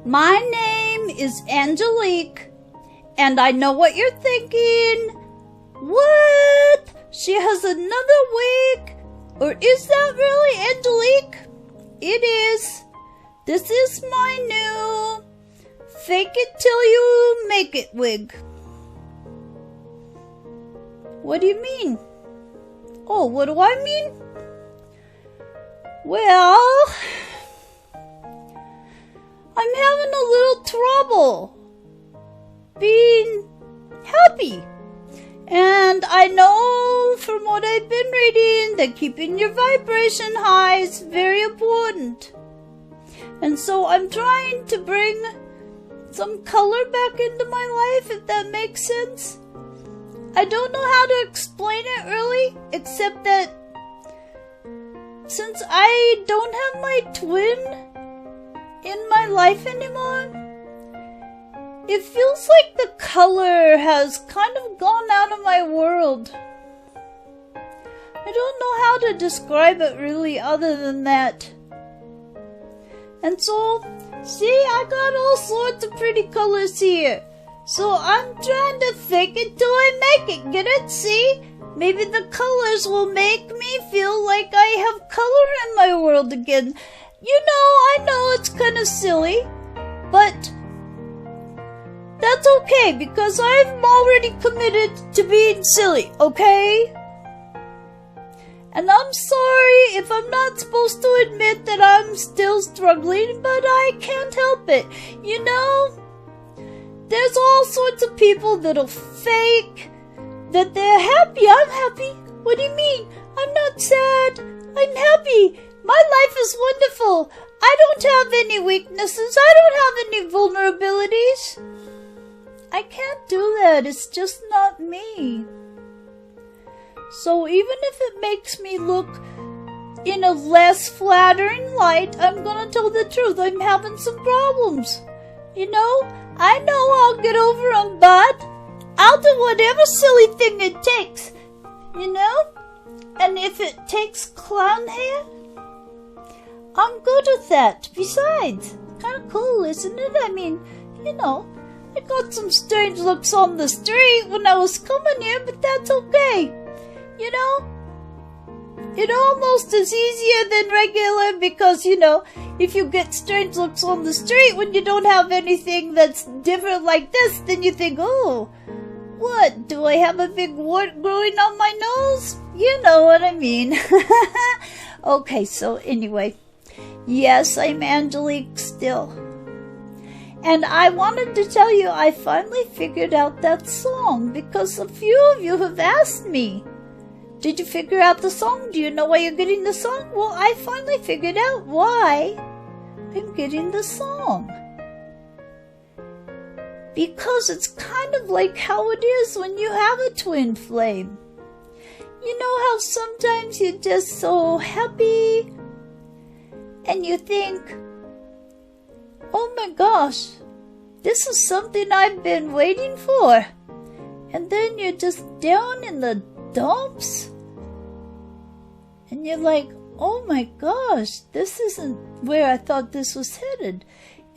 My name is Angelique, and I know what you're thinking. What? She has another wig? Or is that really Angelique? It is. This is my new fake it till you make it wig. What do you mean? Oh, what do I mean? Well, I'm having a little trouble being happy. And I know from what I've been reading that keeping your vibration high is very important. And so I'm trying to bring some color back into my life, if that makes sense. I don't know how to explain it really, except that since I don't have my twin in my life anymore, it feels like the color has kind of gone out of my world. I don't know how to describe it really other than that. And so, see, I got all sorts of pretty colors here. So I'm trying to fake it till I make it. Get it? See? Maybe the colors will make me feel like I have color in my world again. You know, I know it's kind of silly, but that's okay because I'm already committed to being silly, okay? And I'm sorry if I'm not supposed to admit that I'm still struggling, but I can't help it. You know, there's all sorts of people that'll fake that they're happy. I'm happy. What do you mean? I'm not sad. I'm happy. My life is wonderful. I don't have any weaknesses. I don't have any vulnerabilities. I can't do that. It's just not me. So even if it makes me look in a less flattering light, I'm gonna tell the truth. I'm having some problems. You know, I know I'll get over them, but I'll do whatever silly thing it takes. You know? And if it takes clown hair, I'm good with that. Besides, kind of cool, isn't it? I mean, you know, I got some strange looks on the street when I was coming here, but that's okay. You know, it almost is easier than regular because, you know, if you get strange looks on the street when you don't have anything that's different like this, then you think, oh, what, do I have a big wart growing on my nose? You know what I mean. Okay, so anyway, yes, I'm Angelique still. And I wanted to tell you I finally figured out that song because a few of you have asked me, did you figure out the song? Do you know why you're getting the song? Well, I finally figured out why I'm getting the song. Because it's kind of like how it is when you have a twin flame. You know how sometimes you're just so happy and you think, oh my gosh, this is something I've been waiting for. And then you're just down in the dumps. And you're like, oh my gosh, this isn't where I thought this was headed.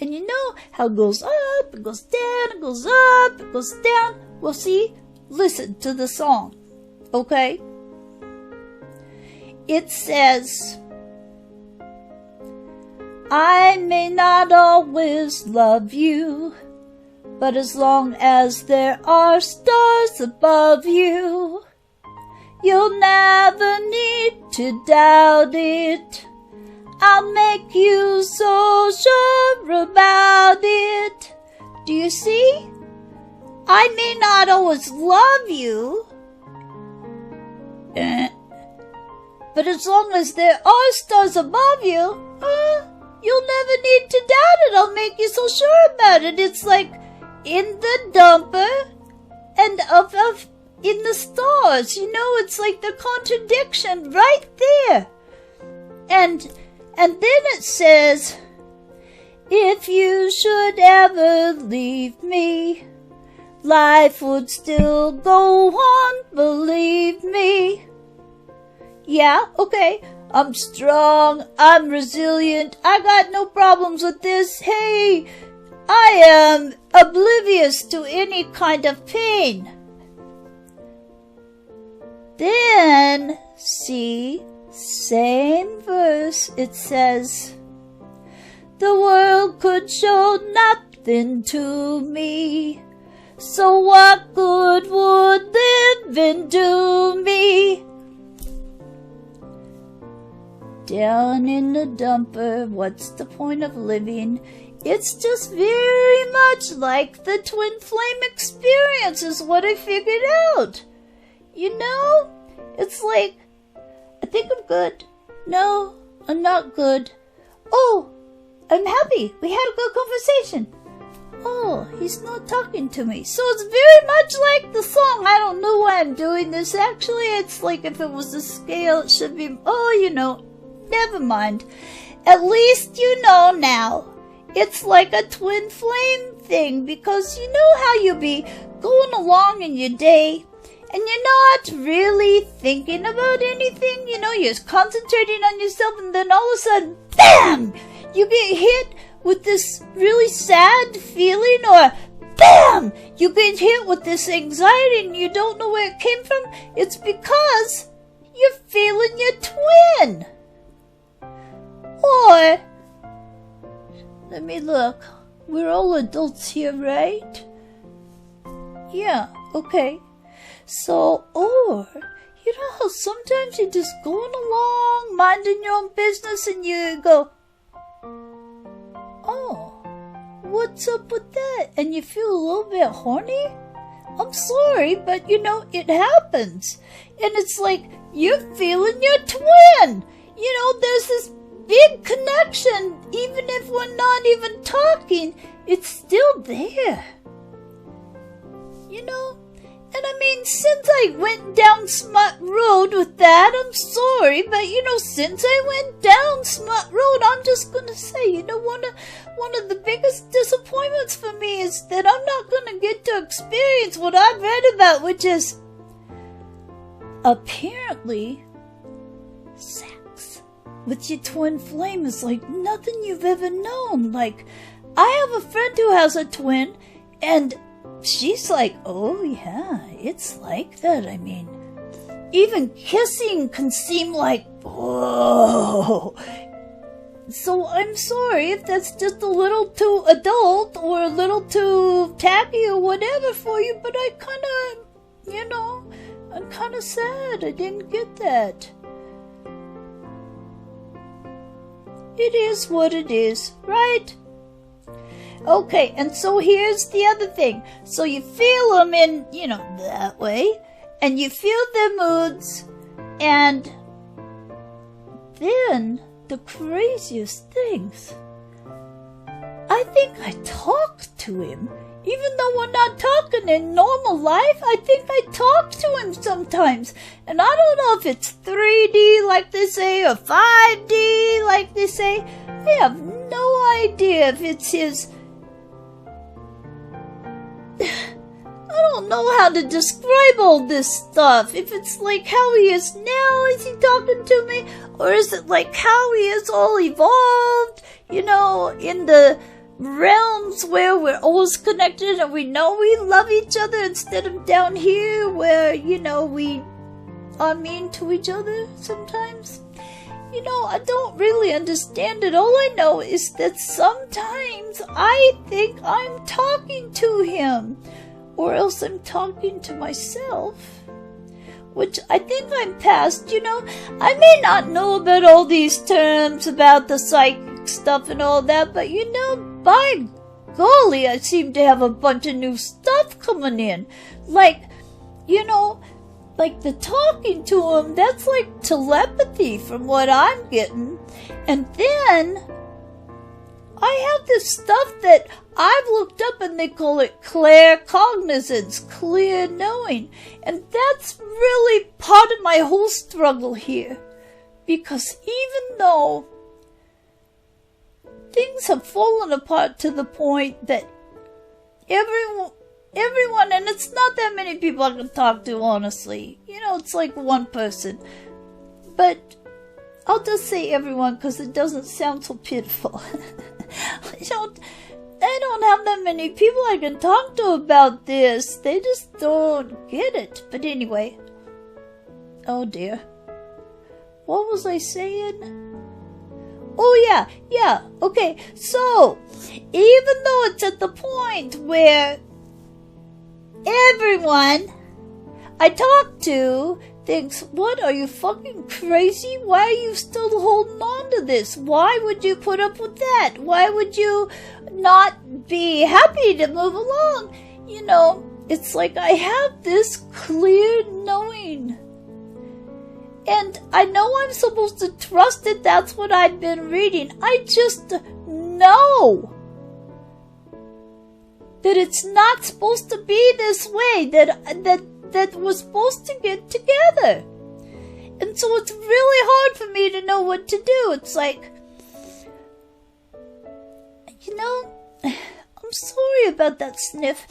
And you know how it goes up, it goes down, it goes up, it goes down. Well, see, listen to the song, okay? It says, I may not always love you, but as long as there are stars above you, you'll never need to doubt it. I'll make you so sure about it. Do you see? I may not always love you, but as long as there are stars above you, you'll never need to doubt it. I'll make you so sure about it. It's like in the dumper and up in the stars. You know, it's like the contradiction right there. And then it says, if you should ever leave me, life would still go on, believe me. Yeah, okay, I'm strong, I'm resilient, I got no problems with this. Hey, I am oblivious to any kind of pain. Then, see, same verse, it says, the world could show nothing to me, so what good would living do me? Down in the dumper, what's the point of living? It's just very much like the twin flame experience is what I figured out. You know, it's like, I think I'm good. No, I'm not good. Oh, I'm happy. We had a good conversation. Oh, he's not talking to me. So it's very much like the song. I don't know why I'm doing this. Actually, it's like if it was a scale, it should be, oh, you know, never mind. At least you know now. It's like a twin flame thing because you know how you be going along in your day and you're not really thinking about anything. You know, you're concentrating on yourself and then all of a sudden, BAM! You get hit with this really sad feeling, or BAM! You get hit with this anxiety and you don't know where it came from. It's because you're feeling your twin. Or, let me look. We're all adults here, right? Yeah, okay. So, or, you know how sometimes you're just going along, minding your own business, and you go, oh, what's up with that? And you feel a little bit horny? I'm sorry, but you know, it happens. And it's like, you're feeling your twin. You know, there's this big connection. Even if we're not even talking, it's still there. You know? And I mean, since I went down Smut Road with that, I'm sorry, but you know, since I went down Smut Road, I'm just gonna say, you know, one of the biggest disappointments for me is that I'm not gonna get to experience what I've read about, which is apparently sex with your twin flame is like nothing you've ever known. Like, I have a friend who has a twin, and she's like, oh yeah, it's like that. I mean, even kissing can seem like, whoa. So I'm sorry if that's just a little too adult or a little too tacky or whatever for you, but I kind of, you know, I'm kind of sad I didn't get that. It is what it is, right? Okay, and so here's the other thing. So you feel them in, you know, that way, and you feel their moods, and then the craziest things. I think I talked to him. Even though we're not talking in normal life, I think I talk to him sometimes. And I don't know if it's 3D like they say or 5D like they say. I have no idea if it's his... I don't know how to describe all this stuff. If it's like how he is now, is he talking to me? Or is it like how he is all evolved, you know, in the realms where we're always connected and we know we love each other, instead of down here where, you know, we are mean to each other sometimes. You know, I don't really understand it. All I know is that sometimes I think I'm talking to him, or else I'm talking to myself, which I think I'm past. You know, I may not know about all these terms about the psychic stuff and all that, but you know, by golly, I seem to have a bunch of new stuff coming in. Like, you know, like the talking to him, that's like telepathy from what I'm getting. And then I have this stuff that I've looked up and they call it claircognizance, clear knowing. And that's really part of my whole struggle here. Because even though things have fallen apart to the point that everyone, and it's not that many people I can talk to, honestly. You know, it's like one person. But I'll just say everyone because it doesn't sound so pitiful. I don't don't have that many people I can talk to about this. They just don't get it. But anyway. Oh dear. What was I saying? Oh yeah, okay. So, even though it's at the point where everyone I talk to thinks, what, are you fucking crazy? Why are you still holding on to this? Why would you put up with that? Why would you not be happy to move along? You know, it's like I have this clear knowing. And I know I'm supposed to trust it. That's what I've been reading. I just know that it's not supposed to be this way, that we're supposed to get together. And so it's really hard for me to know what to do. It's like, you know, I'm sorry about that sniff.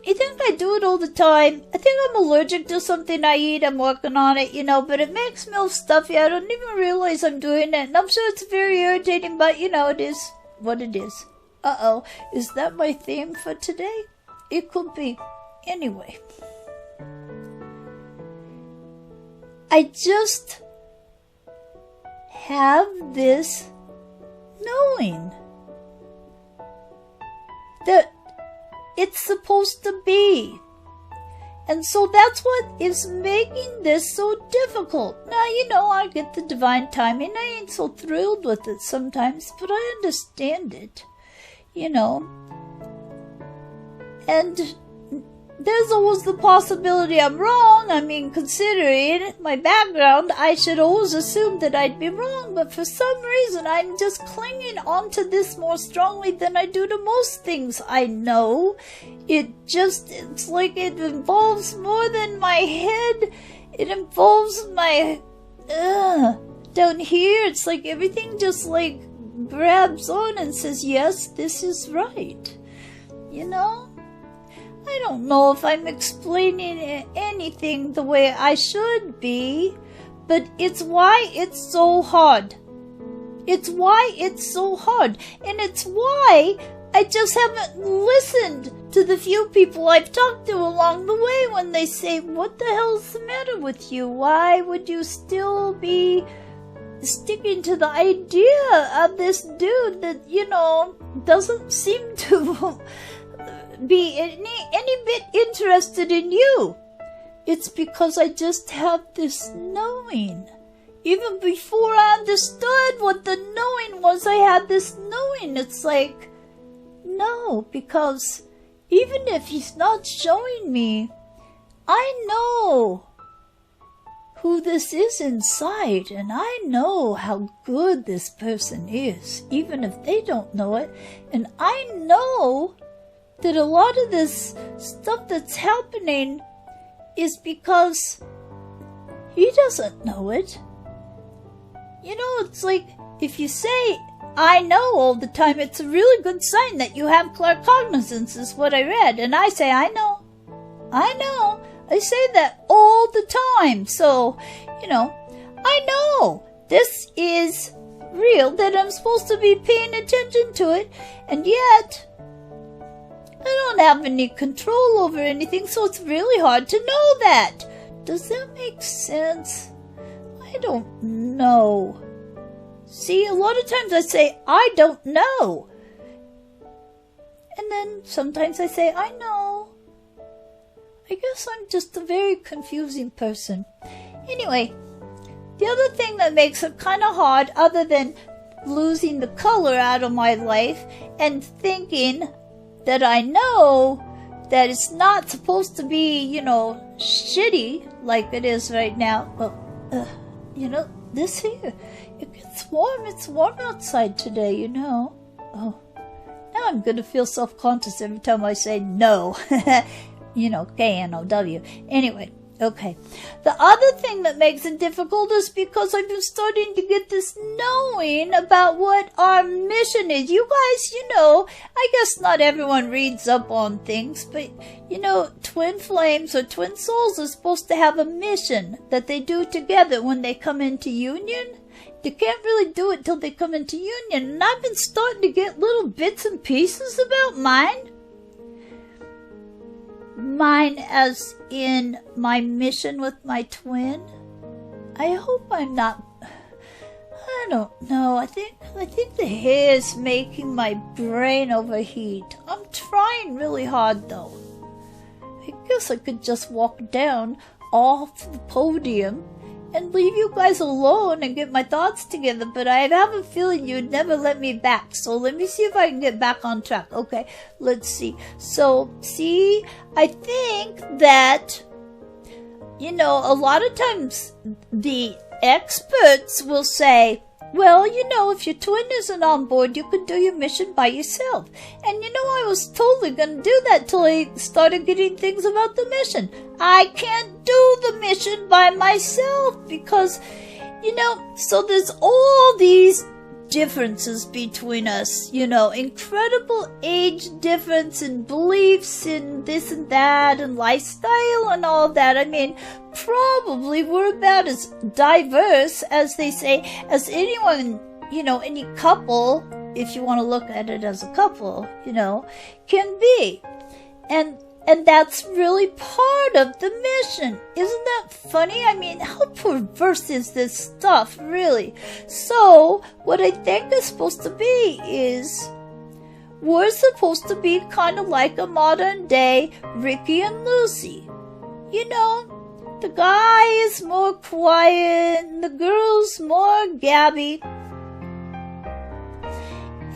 I think I do it all the time. I think I'm allergic to something I eat. I'm working on it, you know, but it makes me all stuffy. I don't even realize I'm doing it. And I'm sure it's very irritating, but, you know, it is what it is. Uh-oh. Is that my theme for today? It could be. Anyway. I just have this knowing that it's supposed to be. And so that's what is making this so difficult. Now, you know, I get the divine timing. I ain't so thrilled with it sometimes, but I understand it, you know. And there's always the possibility I'm wrong. I mean, considering my background, I should always assume that I'd be wrong. But for some reason, I'm just clinging onto this more strongly than I do to most things I know. It's like it involves more than my head. It involves my, down here. It's like everything just like grabs on and says, yes, this is right. You know? I don't know if I'm explaining anything the way I should be, but it's why it's so hard. It's why it's so hard. And it's why I just haven't listened to the few people I've talked to along the way when they say, what the hell's the matter with you? Why would you still be sticking to the idea of this dude that, you know, doesn't seem to be any bit interested in you? It's because I just have this knowing. Even before I understood what the knowing was, I had this knowing. It's like, no, because even if he's not showing me, I know who this is inside, and I know how good this person is, even if they don't know it. And I know that a lot of this stuff that's happening is because he doesn't know it. You know, it's like, if you say, I know all the time, it's a really good sign that you have claircognizance, is what I read. And I say, I know. I say that all the time. So, you know, I know this is real, that I'm supposed to be paying attention to it, and yet I don't have any control over anything, so it's really hard to know that. Does that make sense? I don't know. See, a lot of times I say, I don't know. And then sometimes I say, I know. I guess I'm just a very confusing person. Anyway, the other thing that makes it kind of hard, other than losing the color out of my life and thinking that I know that it's not supposed to be, you know, shitty like it is right now. Well, you know, this here, it gets warm. It's warm outside today, you know. Oh, now I'm going to feel self-conscious every time I say no. You know, K-N-O-W. Anyway, okay. The other thing that makes it difficult is because I've been starting to get this knowing about what our mission is. You guys, you know, I guess not everyone reads up on things, but, you know, twin flames or twin souls are supposed to have a mission that they do together when they come into union. They can't really do it till they come into union. And I've been starting to get little bits and pieces about mine. Mine as in my mission with my twin. I hope I'm not... I don't know. I think the hair is making my brain overheat. I'm trying really hard though. I guess I could just walk down off the podium and leave you guys alone and get my thoughts together, but I have a feeling you'd never let me back. So let me see if I can get back on track. Okay, let's see. So, see, I think that, you know, a lot of times the experts will say, well, you know, if your twin isn't on board, you could do your mission by yourself. And you know, I was totally going to do that till I started getting things about the mission. I can't do the mission by myself because, you know, so there's all these differences between us, you know, incredible age difference and beliefs in this and that and lifestyle and all that. I mean, probably we're about as diverse, as they say, as anyone, you know, any couple, if you want to look at it as a couple, you know, can be. And that's really part of the mission. Isn't that funny? I mean, how perverse is this stuff, really? So, what I think is supposed to be is, we're supposed to be kind of like a modern day Ricky and Lucy. You know, the guy is more quiet, and the girl's more gabby.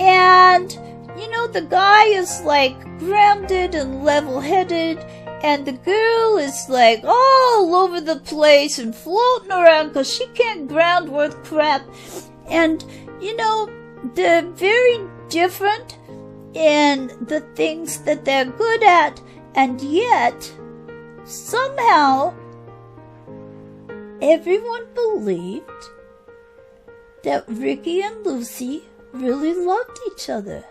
And, you know, the guy is like grounded and level-headed, and the girl is like all over the place and floating around because she can't ground worth crap. And, you know, they're very different in the things that they're good at, and yet, somehow, everyone believed that Ricky and Lucy really loved each other.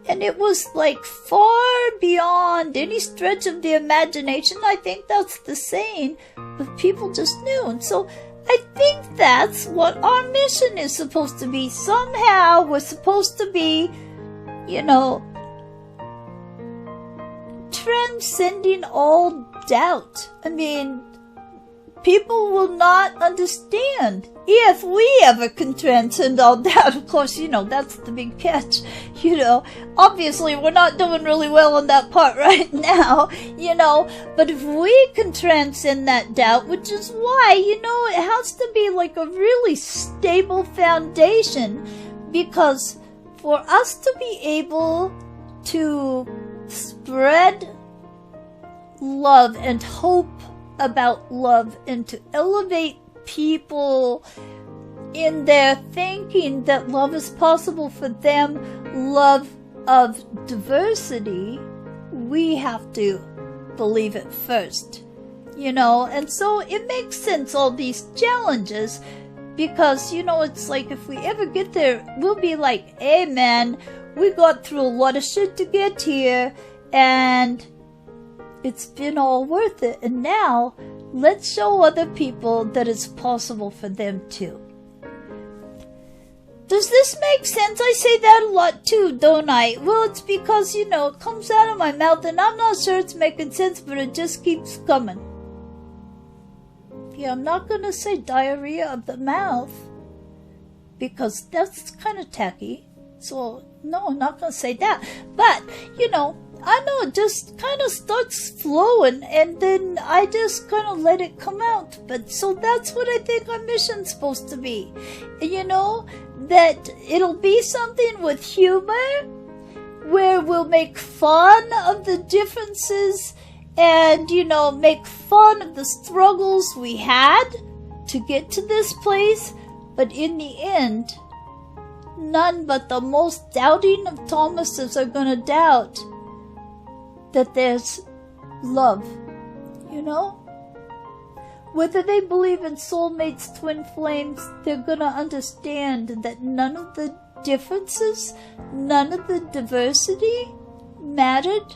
And it was like far beyond any stretch of the imagination. I think that's the saying, but people just knew. And so I think that's what our mission is supposed to be. Somehow we're supposed to be, you know, transcending all doubt. I mean, people will not understand if we ever can transcend all that. Of course, you know, that's the big catch. You know, obviously we're not doing really well on that part right now, you know, but if we can transcend that doubt, which is why, you know, it has to be like a really stable foundation, because for us to be able to spread love and hope about love and to elevate people in their thinking that love is possible for them, love of diversity, we have to believe it first, you know. And so it makes sense, all these challenges, because, you know, it's like if we ever get there, we'll be like, hey man, we got through a lot of shit to get here, and it's been all worth it. And now, let's show other people that it's possible for them too. Does this make sense? I say that a lot too, don't I? Well, it's because, you know, it comes out of my mouth and I'm not sure it's making sense, but it just keeps coming. Yeah, I'm not going to say diarrhea of the mouth, because that's kind of tacky. So, no, I'm not going to say that. But, you know, I know it just kind of starts flowing, and then I just kind of let it come out. But so that's what I think our mission's supposed to be. You know, that it'll be something with humor, where we'll make fun of the differences and, you know, make fun of the struggles we had to get to this place. But in the end, none but the most doubting of Thomases are going to doubt that there's love, you know? Whether they believe in soulmates, twin flames, they're gonna understand that none of the differences, none of the diversity mattered,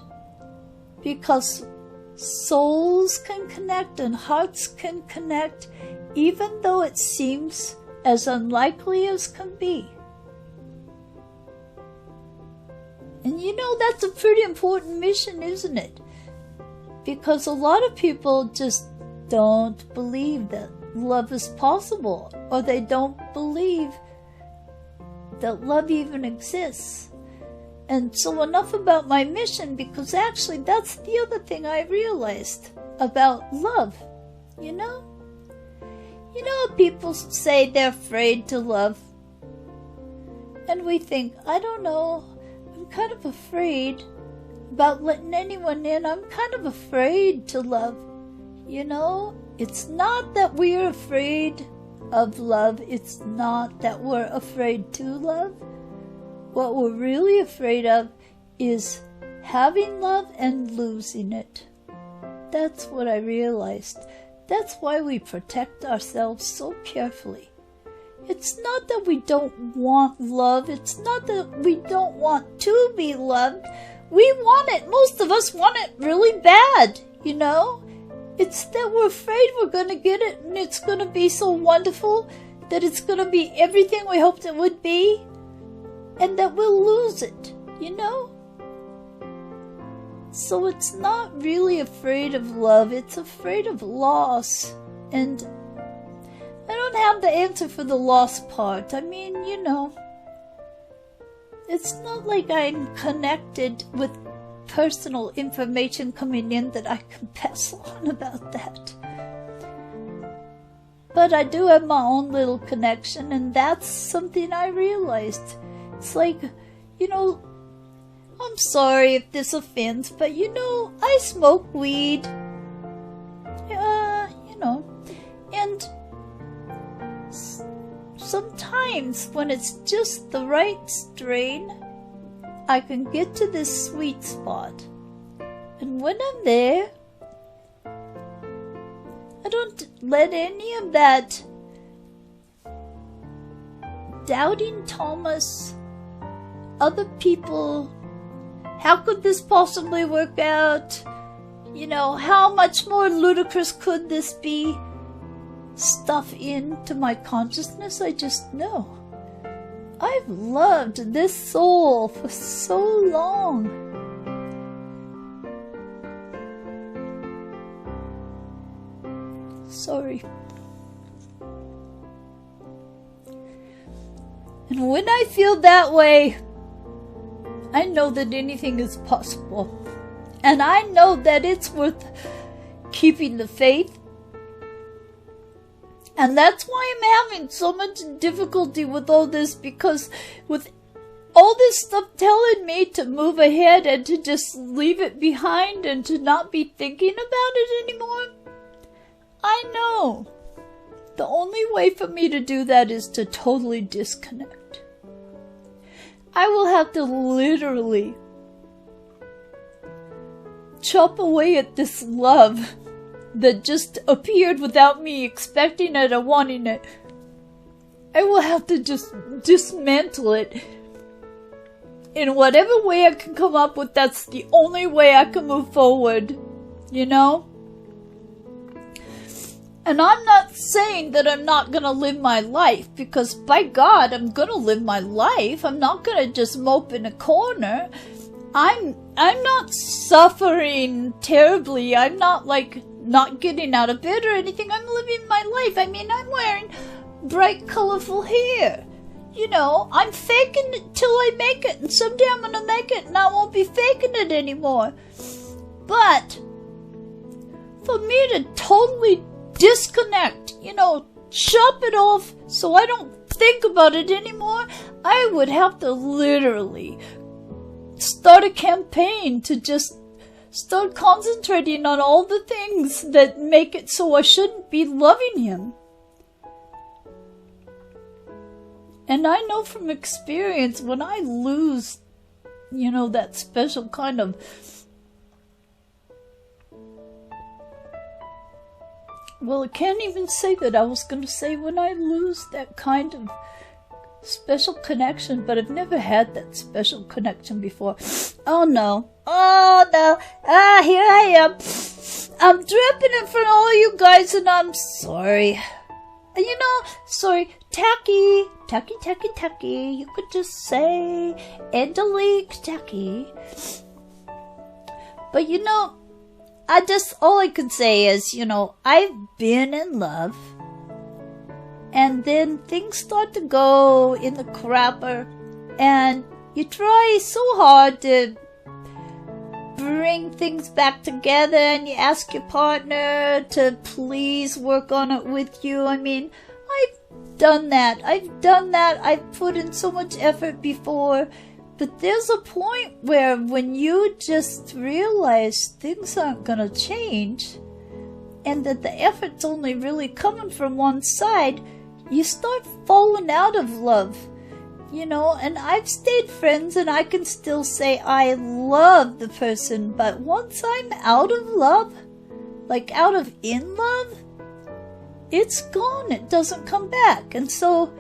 because souls can connect and hearts can connect, even though it seems as unlikely as can be. And that's a pretty important mission, isn't it? Because a lot of people just don't believe that love is possible, or they don't believe that love even exists. And so enough about my mission, because actually that's the other thing I realized about love. People say they're afraid to love. And we think, I don't know, I'm kind of afraid about letting anyone in. I'm kind of afraid to love. It's not that we're afraid of love. It's not that we're afraid to love. What we're really afraid of is having love and losing it. That's what I realized. That's why we protect ourselves so carefully. It's not that we don't want love. It's not that we don't want to be loved. We want it. Most of us want it really bad, It's that we're afraid we're going to get it and it's going to be so wonderful, that it's going to be everything we hoped it would be, and that we'll lose it, So it's not really afraid of love, it's afraid of loss. And I don't have the answer for the loss part. I mean, it's not like I'm connected with personal information coming in that I can pass on about that. But I do have my own little connection, and that's something I realized. It's like, I'm sorry if this offends, but I smoke weed. And sometimes when it's just the right strain, I can get to this sweet spot. And when I'm there, I don't let any of that doubting Thomas, other people, how could this possibly work out? How much more ludicrous could this be? Stuff into my consciousness. I just know. I've loved this soul for so long. Sorry. And when I feel that way, I know that anything is possible. And I know that it's worth keeping the faith. And that's why I'm having so much difficulty with all this, because with all this stuff telling me to move ahead and to just leave it behind and to not be thinking about it anymore, I know the only way for me to do that is to totally disconnect. I will have to literally chop away at this love that just appeared without me expecting it or wanting it. I will have to just dismantle it in whatever way I can come up with. That's the only way I can move forward, And I'm not saying that I'm not going to live my life, because by God, I'm going to live my life. I'm not going to just mope in a corner. I'm not suffering terribly. I'm not not getting out of bed or anything. I'm living my life. I mean, I'm wearing bright, colorful hair. I'm faking it till I make it, and someday I'm going to make it, and I won't be faking it anymore. But for me to totally disconnect, chop it off so I don't think about it anymore, I would have to literally start a campaign to just start concentrating on all the things that make it so I shouldn't be loving him. And I know from experience, when I lose, that special kind of, well, I can't even say that. I was going to say when I lose that kind of special connection, but I've never had that special connection before. Oh no. Here I am. I'm dripping in front of all you guys, and I'm sorry. Sorry, Tacky. You could just say Angelique Tacky. But all I could say is, I've been in love. And then things start to go in the crapper. And you try so hard to bring things back together, and you ask your partner to please work on it with you. I mean, I've done that. I've put in so much effort before. But there's a point where when you just realize things aren't going to change, and that the effort's only really coming from one side, you start falling out of love. And I've stayed friends, and I can still say I love the person, but once I'm out of love, like out of in love, it's gone. It doesn't come back. And so,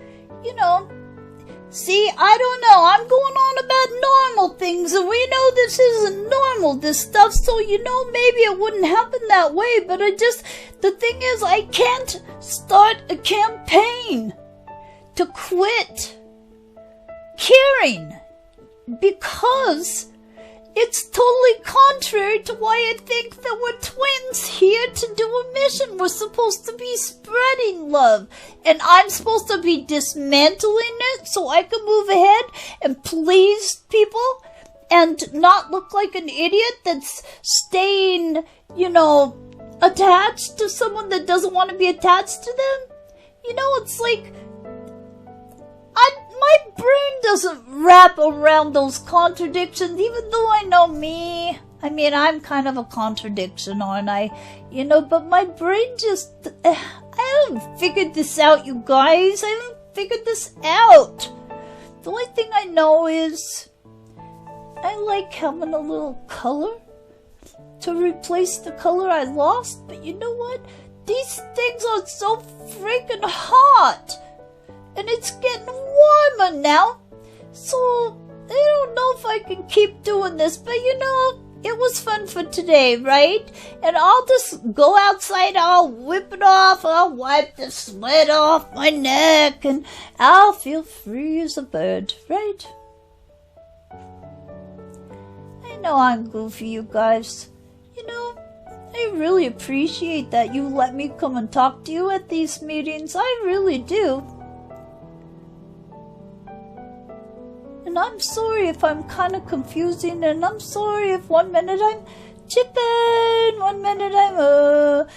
see, I don't know. I'm going on about normal things, and we know this isn't normal, this stuff, so, maybe it wouldn't happen that way, but the thing is, I can't start a campaign to quit caring, because it's totally contrary to why I think that we're twins here to do a mission. We're supposed to be spreading love, and I'm supposed to be dismantling it so I can move ahead and please people and not look like an idiot that's staying, attached to someone that doesn't want to be attached to them. It's like, my brain doesn't wrap around those contradictions, even though I know me. I mean, I'm kind of a contradiction, aren't I? But my brain just, I haven't figured this out, you guys. I haven't figured this out. The only thing I know is I like having a little color to replace the color I lost. But you know what? These things are so freaking hot. And it's getting warmer now, so I don't know if I can keep doing this, but it was fun for today, right? And I'll just go outside, I'll whip it off, I'll wipe the sweat off my neck, and I'll feel free as a bird, right? I know I'm goofy, you guys. I really appreciate that you let me come and talk to you at these meetings. I really do. And I'm sorry if I'm kind of confusing, and I'm sorry if 1 minute I'm chipping, 1 minute I'm,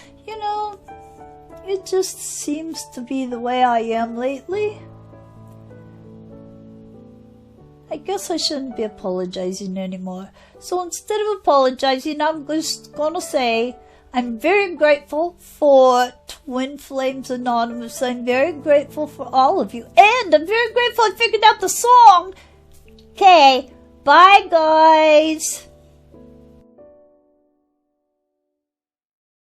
it just seems to be the way I am lately. I guess I shouldn't be apologizing anymore. So instead of apologizing, I'm just gonna say I'm very grateful for Twin Flames Anonymous. I'm very grateful for all of you. And I'm very grateful I figured out the song. Okay, bye guys.